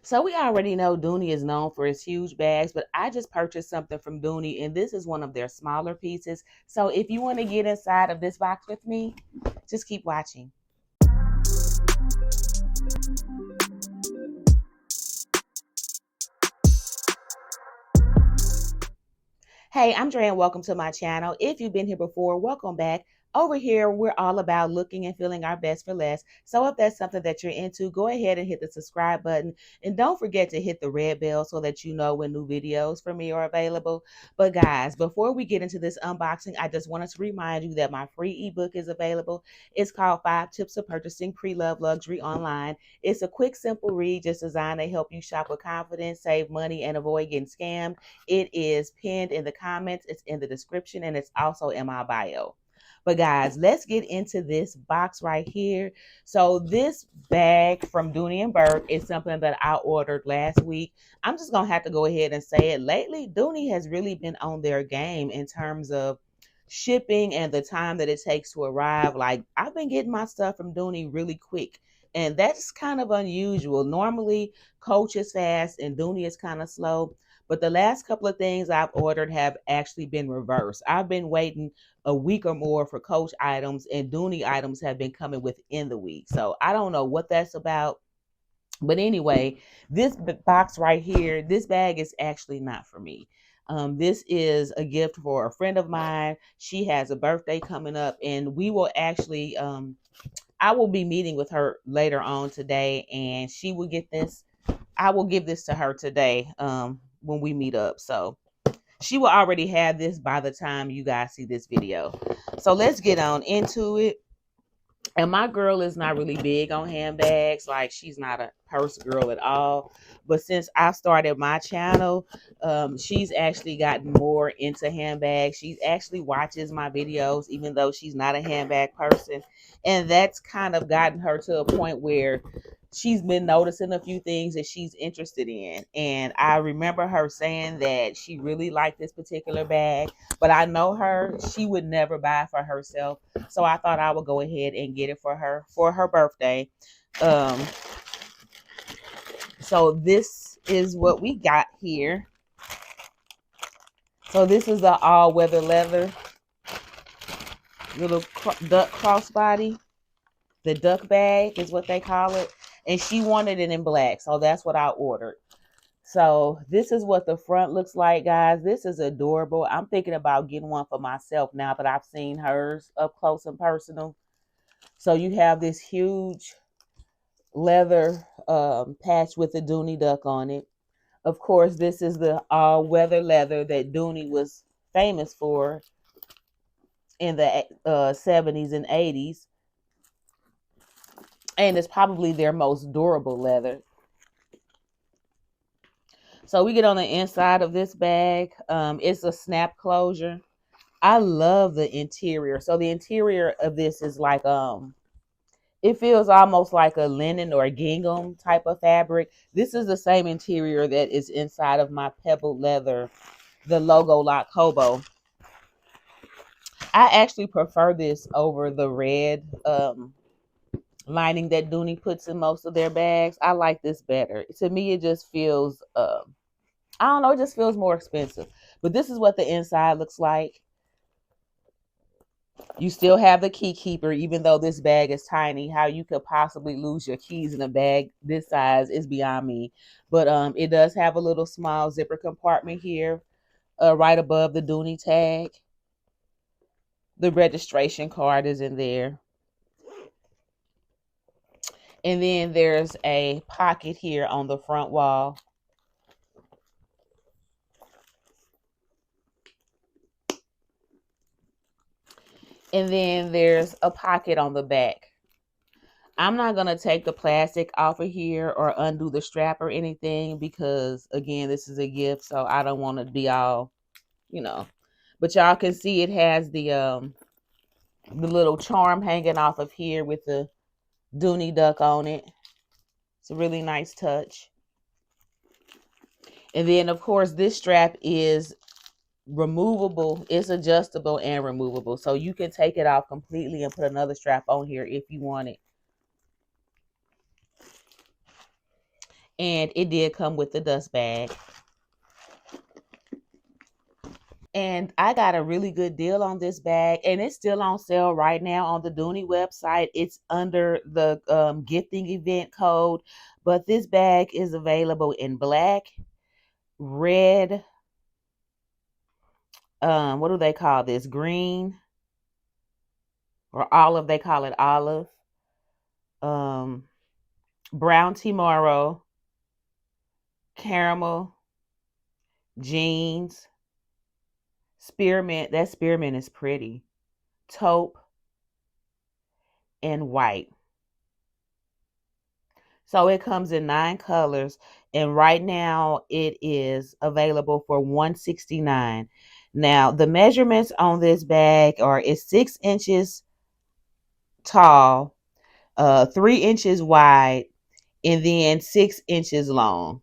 So we already know Dooney is known for its huge bags, but I just purchased something from Dooney, and this is one of their smaller pieces. So if you want to get inside of this box with me, just keep watching. Hey, I'm Dre and welcome to my channel. If you've been here before, welcome back. Over here, we're all about looking and feeling our best for less. So if that's something that you're into, go ahead and hit the subscribe button. And don't forget to hit the red bell so that you know when new videos from me are available. But guys, before we get into this unboxing, I just wanted to remind you that my free ebook is available. It's called 5 Tips of Purchasing Pre-Love Luxury Online. It's a quick, simple read just designed to help you shop with confidence, save money, and avoid getting scammed. It is pinned in the comments, it's in the description, and it's also in my bio. But guys, let's get into this box right here. So this bag from Dooney and Burke is something that I ordered last week. I'm just gonna have to go ahead and say it. Lately, Dooney has really been on their game in terms of shipping and the time that it takes to arrive. Like, I've been getting my stuff from Dooney really quick, and that's kind of unusual. Normally, Coach is fast and Dooney is kind of slow. But the last couple of things I've ordered have actually been reversed. I've been waiting a week or more for Coach items, and Dooney items have been coming within the week. So I don't know what that's about. But anyway, this box right here, this bag is actually not for me. This is a gift for a friend of mine. She has a birthday coming up, and we will actually, I will be meeting with her later on today, and she will get this. I will give this to her today when we meet up. So she will already have this by the time you guys see this video. So let's get on into it. And my girl is not really big on handbags. Like, she's not a purse girl at all. But since I started my channel, she's actually gotten more into handbags. She actually watches my videos, even though she's not a handbag person. And that's kind of gotten her to a point where she's been noticing a few things that she's interested in. And I remember her saying that she really liked this particular bag, but I know her, she would never buy for herself. So I thought I would go ahead and get it for her birthday. Um, so this is what we got here. So this is the all-weather leather little duck crossbody. The duck bag is what they call it. And she wanted it in black, so that's what I ordered. So this is what the front looks like, guys. This is adorable. I'm thinking about getting one for myself now that I've seen hers up close and personal. So you have this huge leather patch with a Dooney duck on it. Of course, this is the all-weather leather that Dooney was famous for in the 70s and 80s. And it's probably their most durable leather. So we get on the inside of this bag. It's a snap closure. I love the interior. So the interior of this is like it feels almost like a linen or a gingham type of fabric. This is the same interior that is inside of my pebbled leather, the logo lock hobo. I actually prefer this over the red lining that Dooney puts in most of their bags. I like this better. To me, it just feels I don't know, it just feels more expensive. But this is what the inside looks like. You still have the key keeper, even though this bag is tiny. How you could possibly lose your keys in a bag this size is beyond me. But it does have a little small zipper compartment here, right above the Dooney tag. The registration card is in there. And then there's a pocket here on the front wall. And then there's a pocket on the back. I'm not going to take the plastic off of here or undo the strap or anything because, again, this is a gift, so I don't want to be all, you know. But y'all can see it has the little charm hanging off of here with the Dooney duck on it. It's a really nice touch. And then, of course, this strap is removable. It's adjustable and removable. So you can take it off completely and put another strap on here if you want it. And it did come with the dust bag. And I got a really good deal on this bag, and it's still on sale right now on the DUPE website. It's under the gifting event code, but this bag is available in black, red, what do they call this? Green or olive? They call it olive. Um, brown tomorrow, caramel, jeans, spearmint. That spearmint is pretty. Taupe and white. So it comes in 9 colors, and right now it is available for $169. Now the measurements on this bag are it's 6 inches tall, 3 inches wide, and then 6 inches long.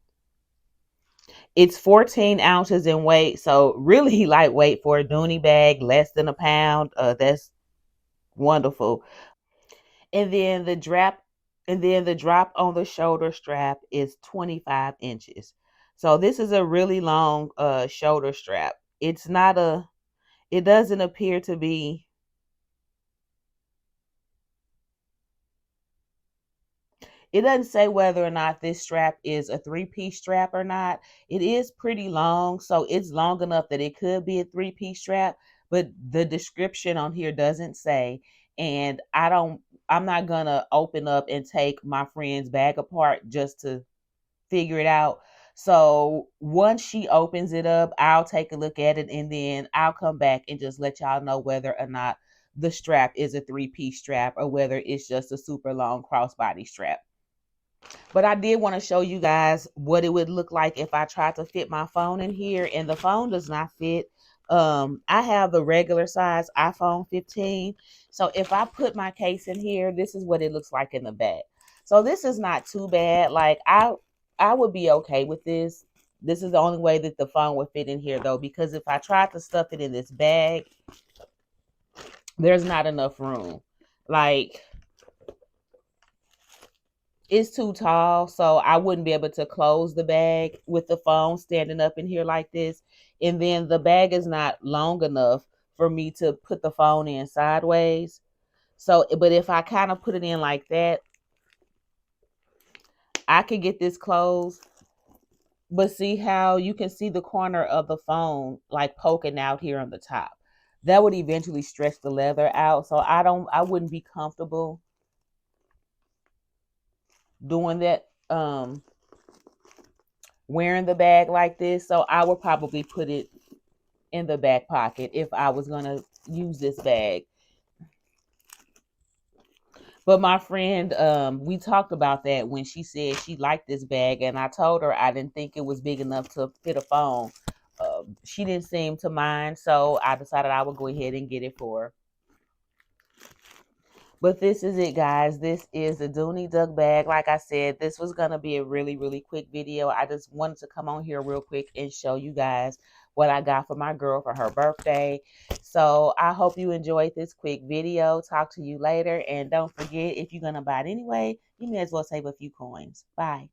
It's 14 ounces in weight, so really lightweight for a DUPE bag, less than a pound. That's wonderful. And then the drop on the shoulder strap is 25 inches. So this is a really long shoulder strap. It doesn't appear to be, it doesn't say whether or not this strap is a 3-piece strap or not. It is pretty long, so it's long enough that it could be a 3-piece strap, but the description on here doesn't say. And I'm not gonna open up and take my friend's bag apart just to figure it out. So once she opens it up, I'll take a look at it, and then I'll come back and just let y'all know whether or not the strap is a 3-piece strap or whether it's just a super long crossbody strap. But I did want to show you guys what it would look like if I tried to fit my phone in here, and the phone does not fit. I have the regular size iPhone 15. So if I put my case in here, this is what it looks like in the back. So this is not too bad. Like I would be okay with this. This is the only way that the phone would fit in here though, because if I tried to stuff it in this bag, there's not enough room. Like it's too tall, so I wouldn't be able to close the bag with the phone standing up in here like this. And then the bag is not long enough for me to put the phone in sideways. So, but if I kind of put it in like that, I could get this closed. But see how you can see the corner of the phone like poking out here on the top. That would eventually stretch the leather out. So I wouldn't be comfortable doing that. Wearing the bag like this, so I would probably put it in the back pocket if I was going to use this bag. But my friend, we talked about that when she said she liked this bag, and I told her I didn't think it was big enough to fit a phone. She didn't seem to mind, so I decided I would go ahead and get it for her. But this is it, guys. This is the DUPE bag. Like I said, this was going to be a really, really quick video. I just wanted to come on here real quick and show you guys what I got for my girl for her birthday. So I hope you enjoyed this quick video. Talk to you later. And don't forget, if you're going to buy it anyway, you may as well save a few coins. Bye.